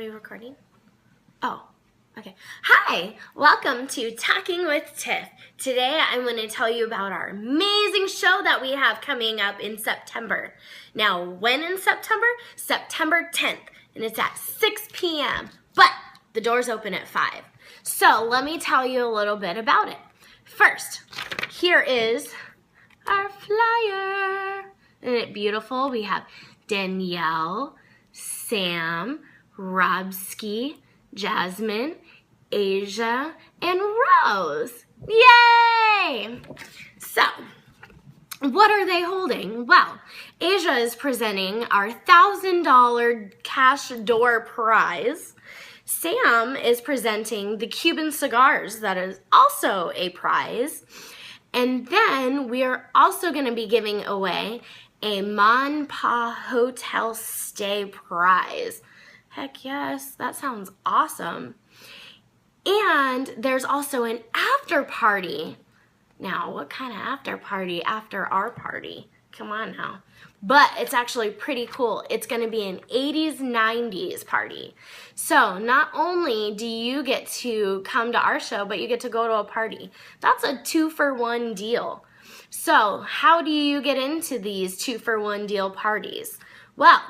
we recording? Oh, okay. Hi, welcome to Talking with Tiff. Today I'm going to tell you about our amazing show that we have coming up in September. Now, when in September? September 10th, and it's at 6 p.m., but the doors open at 5. So let me tell you a little bit about it. First, here is our flyer. Isn't it beautiful? We have Danielle, Sam, Robski, Jasmine, Asia, and Rose. Yay! So, what are they holding? Well, Asia is presenting our $1,000 cash door prize. Sam is presenting the Cuban cigars, that is also a prize. And then we are also going to be giving away a Mon Pa Hotel stay prize. Heck yes, that sounds awesome. And there's also an after party. Now, what kind of after party after our party? Come on now. But it's actually pretty cool. It's going to be an 80s, 90s party. So not only do you get to come to our show, but you get to go to a party. That's a 2-for-1 deal. So how do you get into these 2-for-1 deal parties? Well,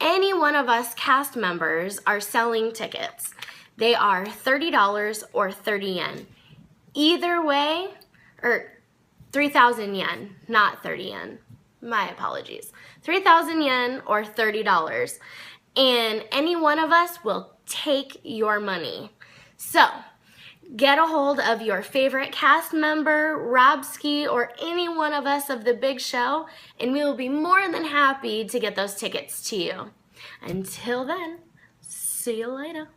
any one of us cast members are selling tickets. They are $30 or 30 yen. Either way, or 3,000 yen, not 30 yen. My apologies. 3,000 yen or $30. And any one of us will take your money. So, get a hold of your favorite cast member, Robski, or any one of us of the big show, and we will be more than happy to get those tickets to you. Until then, see you later.